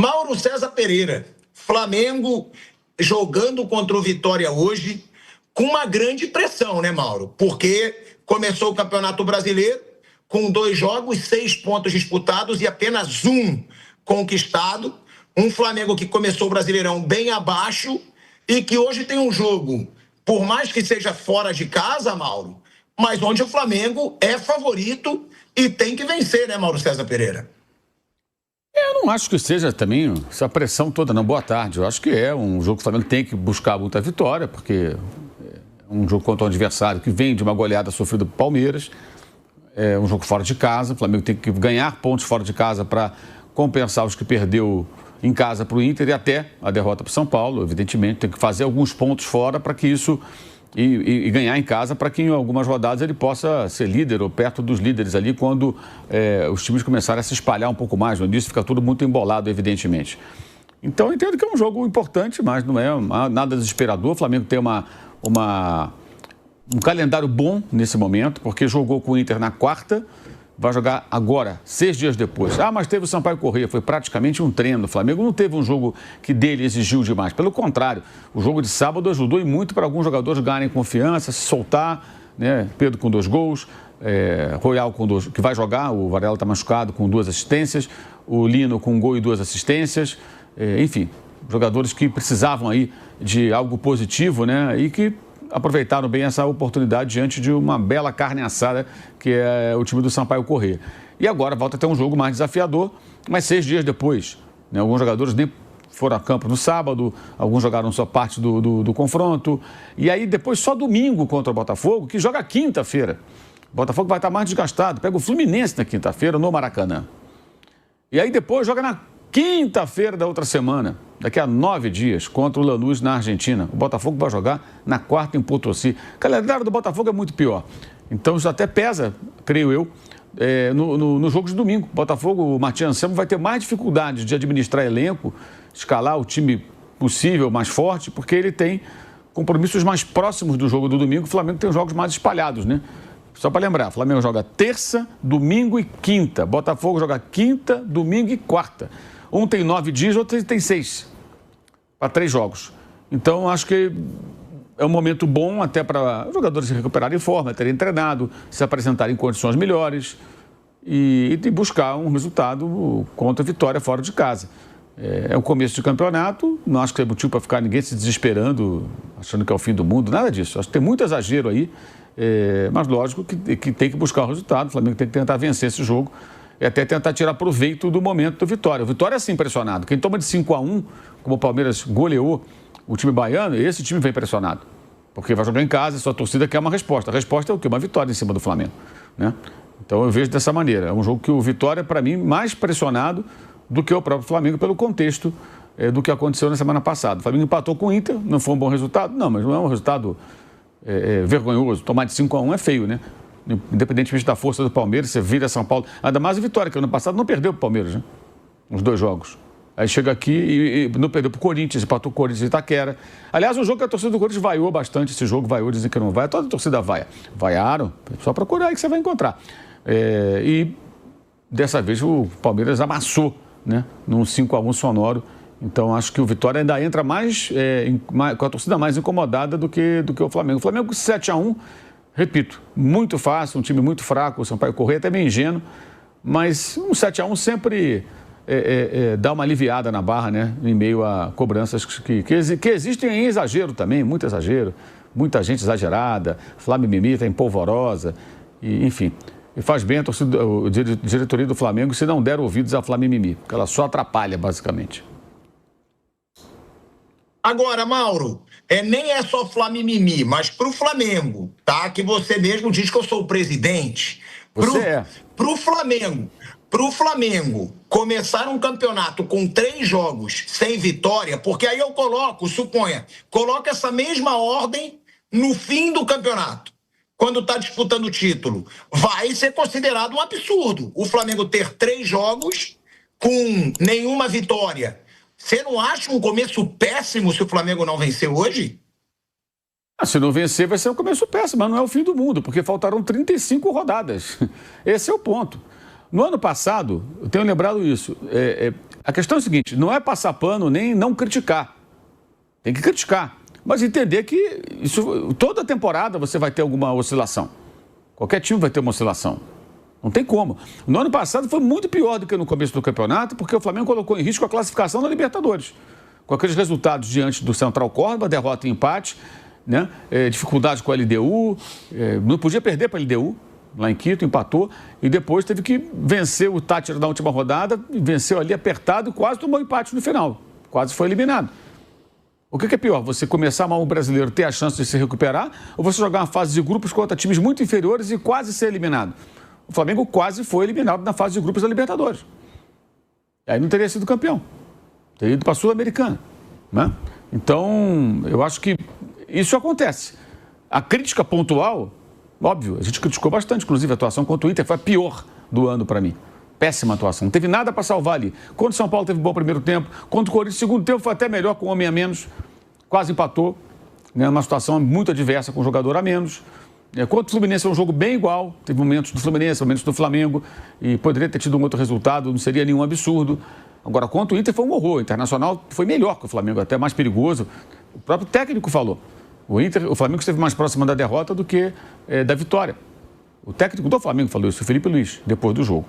Mauro César Pereira, Flamengo jogando contra o Vitória hoje com uma grande pressão, né, Mauro? Porque começou o Campeonato Brasileiro com 2 jogos, 6 pontos disputados e apenas 1 conquistado. Um Flamengo que começou o Brasileirão bem abaixo e que hoje tem um jogo, por mais que seja fora de casa, Mauro, mas onde o Flamengo é favorito e tem que vencer, né, Mauro César Pereira? Eu não acho que seja também essa pressão toda, não. Boa tarde. Eu acho que é um jogo que o Flamengo tem que buscar muita vitória, porque é um jogo contra um adversário que vem de uma goleada sofrida por Palmeiras. É um jogo fora de casa. O Flamengo tem que ganhar pontos fora de casa para compensar os que perdeu em casa para o Inter e até a derrota para o São Paulo. Evidentemente, tem que fazer alguns pontos fora para que isso... E ganhar em casa para que em algumas rodadas ele possa ser líder ou perto dos líderes ali quando os times começarem a se espalhar um pouco mais. No início fica tudo muito embolado, evidentemente. Então eu entendo que é um jogo importante, mas não é nada desesperador. O Flamengo tem um calendário bom nesse momento, porque jogou com o Inter na quarta, vai jogar agora, 6 dias depois. Ah, mas teve o Sampaio Corrêa, foi praticamente um treino. O Flamengo não teve um jogo que dele exigiu demais. Pelo contrário, o jogo de sábado ajudou e muito para alguns jogadores ganharem confiança, se soltar, né? Pedro com 2 gols, Royal com 2, que vai jogar, o Varela está machucado com 2 assistências, o Lino com 1 gol e 2 assistências, enfim, jogadores que precisavam aí de algo positivo, né? E que aproveitaram bem essa oportunidade diante de uma bela carne assada que é o time do Sampaio Corrêa. E agora volta a ter um jogo mais desafiador, mas 6 dias depois, né? Alguns jogadores nem foram a campo no sábado, alguns jogaram só parte do confronto. E aí depois só domingo contra o Botafogo, que joga quinta-feira. O Botafogo vai estar mais desgastado, pega o Fluminense na quinta-feira no Maracanã. E aí depois joga na quinta-feira da outra semana, daqui a 9 dias, contra o Lanús na Argentina. O Botafogo vai jogar na quarta em Potosí. O calendário do Botafogo é muito pior. Então isso até pesa, creio eu, no jogo de domingo. O Botafogo, o Martin Anselmo vai ter mais dificuldade de administrar elenco, escalar o time possível, mais forte, porque ele tem compromissos mais próximos do jogo do domingo. O Flamengo tem os jogos mais espalhados, né? Só para lembrar, o Flamengo joga terça, domingo e quinta. Botafogo joga quinta, domingo e quarta. Um tem 9 dias, outro tem 6. Para 3 jogos. Então, acho que é um momento bom até para os jogadores se recuperarem em forma, terem treinado, se apresentarem em condições melhores e buscar um resultado contra a Vitória fora de casa. É o começo de campeonato, não acho que é motivo para ficar ninguém se desesperando, achando que é o fim do mundo, nada disso. Acho que tem muito exagero aí, mas lógico que tem que buscar o resultado. O Flamengo tem que tentar vencer esse jogo e até tentar tirar proveito do momento do Vitória. O Vitória é assim impressionado. Quem toma de 5-1, como o Palmeiras goleou o time baiano, esse time vem impressionado. Porque vai jogar em casa e sua torcida quer uma resposta. A resposta é o quê? Uma vitória em cima do Flamengo, né? Então eu vejo dessa maneira. É um jogo que o Vitória, para mim, mais pressionado do que o próprio Flamengo pelo contexto do que aconteceu na semana passada. O Flamengo empatou com o Inter, não foi um bom resultado? Não, mas não é um resultado vergonhoso. Tomar de 5-1 é feio, né? Independentemente da força do Palmeiras, você vira São Paulo. Ainda mais a Vitória, que ano passado não perdeu para o Palmeiras, né? Os 2 jogos. Aí chega aqui e não perdeu para o Corinthians, empatou o Corinthians e Itaquera. Aliás, um jogo que a torcida do Corinthians vaiou bastante, esse jogo vaiou, dizem que não vai. Toda a torcida vaia. Vaiaram, só procurar aí que você vai encontrar. E dessa vez o Palmeiras amassou, né? Num 5-1 sonoro. Então acho que o Vitória ainda entra mais com a torcida mais incomodada do que o Flamengo. O Flamengo com 7-1, repito, muito fácil, um time muito fraco, o Sampaio Corrêa até meio ingênuo, mas um 7-1 sempre dá uma aliviada na barra, né? Em meio a cobranças que existem em exagero também, muito exagero, muita gente exagerada, Flamimimi está em polvorosa, e, enfim. E faz bem a diretoria do Flamengo se não der ouvidos à Flamimimi, porque ela só atrapalha, basicamente. Agora, Mauro, nem é só Flamimimi, mas pro Flamengo, tá? Que você mesmo diz que eu sou o presidente. Pro Flamengo começar um campeonato com 3 jogos sem vitória, porque aí eu coloco essa mesma ordem no fim do campeonato, quando está disputando o título, vai ser considerado um absurdo o Flamengo ter 3 jogos com nenhuma vitória. Você não acha um começo péssimo se o Flamengo não vencer hoje? Se não vencer, vai ser um começo péssimo, mas não é o fim do mundo, porque faltaram 35 rodadas. Esse é o ponto. No ano passado, eu tenho lembrado isso, A questão é a seguinte, não é passar pano nem não criticar. Tem que criticar, mas entender que toda temporada você vai ter alguma oscilação. Qualquer time vai ter uma oscilação. Não tem como. No ano passado foi muito pior do que no começo do campeonato, porque o Flamengo colocou em risco a classificação na Libertadores. Com aqueles resultados diante do Central Córdoba, derrota e empate, né? Dificuldade com a LDU, não podia perder para a LDU, lá em Quito, empatou, e depois teve que vencer o Táchira na última rodada, venceu ali apertado e quase tomou empate no final, quase foi eliminado. O que é pior, você começar mal o brasileiro, ter a chance de se recuperar, ou você jogar uma fase de grupos contra times muito inferiores e quase ser eliminado? O Flamengo quase foi eliminado na fase de grupos da Libertadores. E aí não teria sido campeão, teria ido para a Sul-Americana, né? Então, eu acho que isso acontece. A crítica pontual, óbvio, a gente criticou bastante, inclusive a atuação contra o Inter foi a pior do ano para mim. Péssima atuação, não teve nada para salvar ali. Contra o São Paulo teve bom primeiro tempo, contra o Corinthians, segundo tempo foi até melhor com um homem a menos, quase empatou, né? Uma situação muito adversa com um jogador a menos. Contra o Fluminense é um jogo bem igual, teve momentos do Fluminense, momentos do Flamengo, e poderia ter tido um outro resultado, não seria nenhum absurdo. Agora, contra o Inter foi um horror, o Internacional foi melhor que o Flamengo, até mais perigoso. O próprio técnico falou, o Flamengo esteve mais próximo da derrota do que da vitória. O técnico do Flamengo falou isso, o Felipe Luiz, depois do jogo.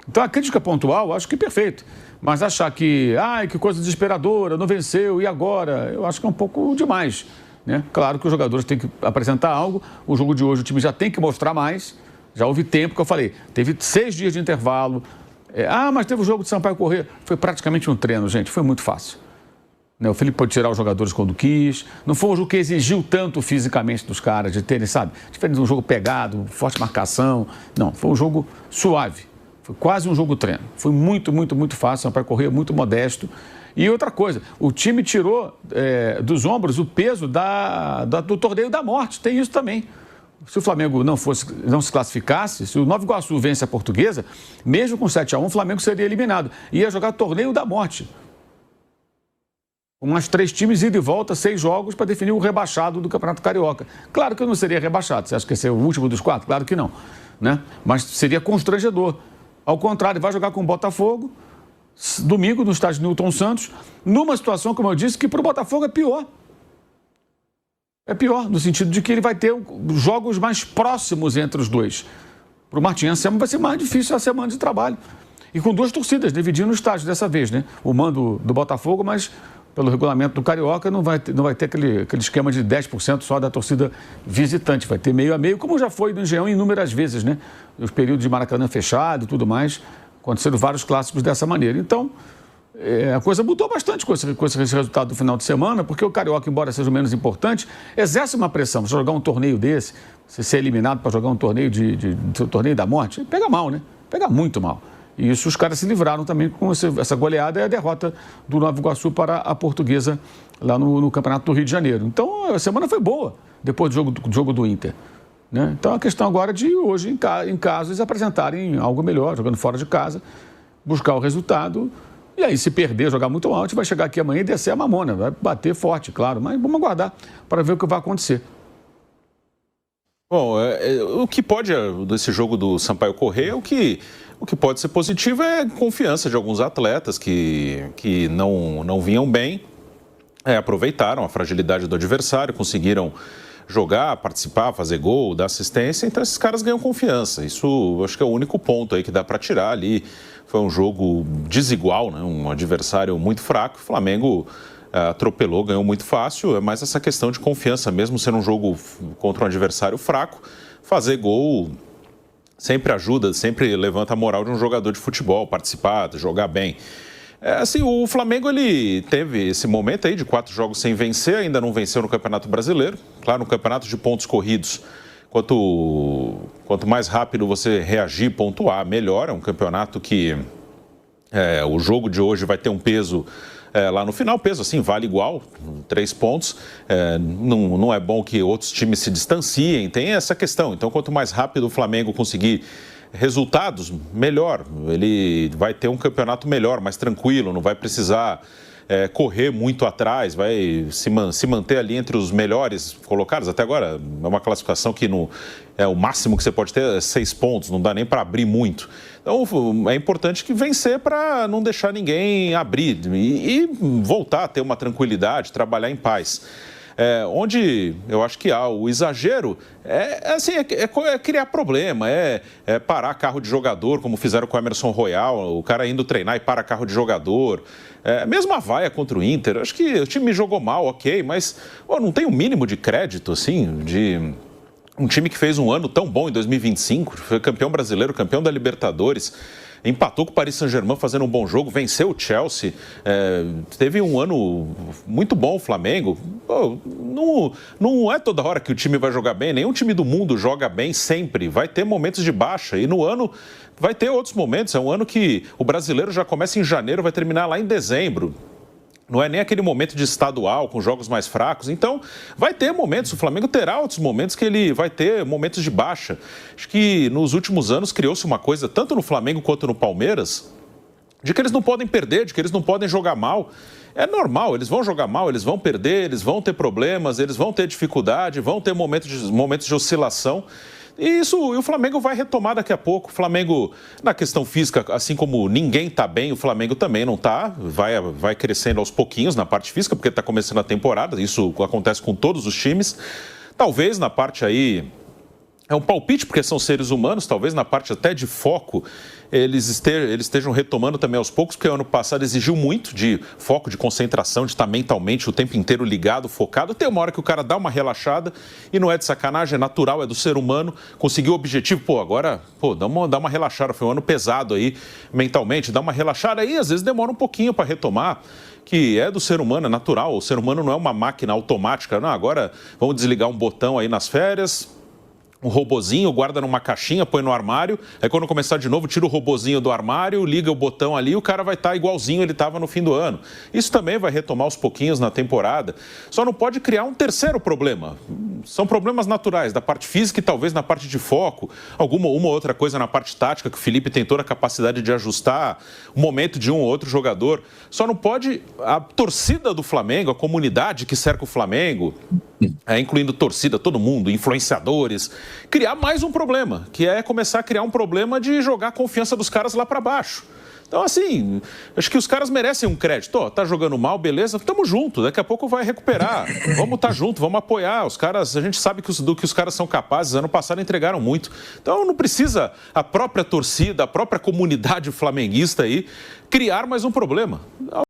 Então, a crítica pontual, acho que é perfeito. Mas achar que coisa desesperadora, não venceu, e agora? Eu acho que é um pouco demais, né? Claro que os jogadores têm que apresentar algo. O jogo de hoje, o time já tem que mostrar mais. Já houve tempo que eu falei. Teve 6 dias de intervalo. Mas teve o jogo de Sampaio Corrêa. Foi praticamente um treino, gente. Foi muito fácil. O Felipe pôde tirar os jogadores quando quis. Não foi um jogo que exigiu tanto fisicamente dos caras, de terem, sabe? Diferente de um jogo pegado, forte marcação. Não, foi um jogo suave. Foi quase um jogo treino. Foi muito, muito, muito fácil. Sampaio Corrêa muito modesto. E outra coisa, o time tirou dos ombros o peso do torneio da morte. Tem isso também. Se o Flamengo não se classificasse, se o Nova Iguaçu vence a Portuguesa, mesmo com 7-1, o Flamengo seria eliminado. Ia jogar torneio da morte. Com mais 3 times, ida e volta, 6 jogos para definir o rebaixado do Campeonato Carioca. Claro que eu não seria rebaixado. Você acha que ia ser o último dos 4? Claro que não, né? Mas seria constrangedor. Ao contrário, vai jogar com o Botafogo, domingo, no estádio Newton Santos, numa situação, como eu disse, que para o Botafogo é pior. É pior, no sentido de que ele vai ter jogos mais próximos entre os dois. Para o Martim Anselmo vai ser mais difícil a semana de trabalho. E com 2 torcidas, dividindo o estádio dessa vez, né? O mando do Botafogo, mas pelo regulamento do Carioca não vai ter aquele esquema de 10% só da torcida visitante. Vai ter meio a meio, como já foi no Engenhão inúmeras vezes, né? Os períodos de Maracanã fechado e tudo mais. Aconteceram vários clássicos dessa maneira. Então, a coisa mudou bastante com esse resultado do final de semana, porque o Carioca, embora seja o menos importante, exerce uma pressão. Você jogar um torneio desse, você ser eliminado para jogar um torneio torneio da morte, pega mal, né? Pega muito mal. E isso os caras se livraram também com essa goleada e a derrota do Nova Iguaçu para a Portuguesa lá no Campeonato do Rio de Janeiro. Então, a semana foi boa, depois do jogo do Inter, né? Então, a questão agora é de hoje, em casa, eles apresentarem algo melhor, jogando fora de casa, buscar o resultado. E aí, se perder, jogar muito alto, vai chegar aqui amanhã e descer a mamona. Vai bater forte, claro, mas vamos aguardar para ver o que vai acontecer. Bom, o que pode, desse jogo do Sampaio Corrêa, o que pode ser positivo é a confiança de alguns atletas que não vinham bem, aproveitaram a fragilidade do adversário, conseguiram jogar, participar, fazer gol, dar assistência, então esses caras ganham confiança. Isso acho que é o único ponto aí que dá para tirar ali. Foi um jogo desigual, né? Um adversário muito fraco. O Flamengo atropelou, ganhou muito fácil. É mais essa questão de confiança, mesmo sendo um jogo contra um adversário fraco. Fazer gol sempre ajuda, sempre levanta a moral de um jogador de futebol, participar, jogar bem. Assim, o Flamengo ele teve esse momento aí de 4 jogos sem vencer, ainda não venceu no Campeonato Brasileiro. Claro, no campeonato de pontos corridos, quanto mais rápido você reagir, pontuar, melhor. É um campeonato que o jogo de hoje vai ter um peso lá no final. Peso assim, vale igual, 3 pontos. Não é bom que outros times se distanciem, tem essa questão. Então, quanto mais rápido o Flamengo conseguir resultados, melhor. Ele vai ter um campeonato melhor, mais tranquilo, não vai precisar correr muito atrás, vai se manter ali entre os melhores colocados. Até agora é uma classificação que o máximo que você pode ter é 6 pontos, não dá nem para abrir muito. Então é importante que vencer para não deixar ninguém abrir e voltar a ter uma tranquilidade, trabalhar em paz. Onde eu acho que há o exagero é criar problema, é parar carro de jogador, como fizeram com o Emerson Royal, o cara indo treinar e para carro de jogador. Mesmo a vaia contra o Inter, acho que o time jogou mal, ok, mas não tem o mínimo de crédito, assim, de um time que fez um ano tão bom em 2025, foi campeão brasileiro, campeão da Libertadores, empatou com o Paris Saint-Germain fazendo um bom jogo, venceu o Chelsea, teve um ano muito bom o Flamengo. Não é toda hora que o time vai jogar bem, nenhum time do mundo joga bem sempre, vai ter momentos de baixa e no ano vai ter outros momentos. É um ano que o brasileiro já começa em janeiro, vai terminar lá em dezembro. Não é nem aquele momento de estadual, com jogos mais fracos. Então, vai ter momentos, o Flamengo terá outros momentos que ele vai ter momentos de baixa. Acho que nos últimos anos criou-se uma coisa, tanto no Flamengo quanto no Palmeiras, de que eles não podem perder, de que eles não podem jogar mal. É normal, eles vão jogar mal, eles vão perder, eles vão ter problemas, eles vão ter dificuldade, vão ter momentos de oscilação. E o Flamengo vai retomar daqui a pouco. O Flamengo, na questão física, assim como ninguém está bem, o Flamengo também não está. Vai crescendo aos pouquinhos na parte física, porque está começando a temporada. Isso acontece com todos os times. Talvez na parte aí... É um palpite, porque são seres humanos, talvez na parte até de foco eles estejam retomando também aos poucos, porque o ano passado exigiu muito de foco, de concentração, de estar mentalmente o tempo inteiro ligado, focado. Tem uma hora que o cara dá uma relaxada e não é de sacanagem, é natural, é do ser humano. Conseguiu o objetivo, agora dá uma relaxada. Foi um ano pesado aí mentalmente, dá uma relaxada aí, às vezes demora um pouquinho para retomar, que é do ser humano, é natural. O ser humano não é uma máquina automática, não, agora vamos desligar um botão aí nas férias, um robozinho, guarda numa caixinha, põe no armário, aí quando começar de novo, tira o robozinho do armário, liga o botão ali e o cara vai estar igualzinho ele estava no fim do ano. Isso também vai retomar aos pouquinhos na temporada. Só não pode criar um terceiro problema. São problemas naturais, da parte física e talvez na parte de foco. Uma outra coisa na parte tática que o Felipe tem toda a capacidade de ajustar o momento de um ou outro jogador. Só não pode a torcida do Flamengo, a comunidade que cerca o Flamengo, incluindo torcida, todo mundo, influenciadores, criar mais um problema, que é começar a criar um problema de jogar a confiança dos caras lá para baixo. Então, assim, acho que os caras merecem um crédito. Tá jogando mal, beleza, tamo junto, daqui a pouco vai recuperar. Vamos estar junto, vamos apoiar. Os caras, a gente sabe do que os caras são capazes, ano passado entregaram muito. Então, não precisa a própria torcida, a própria comunidade flamenguista aí criar mais um problema.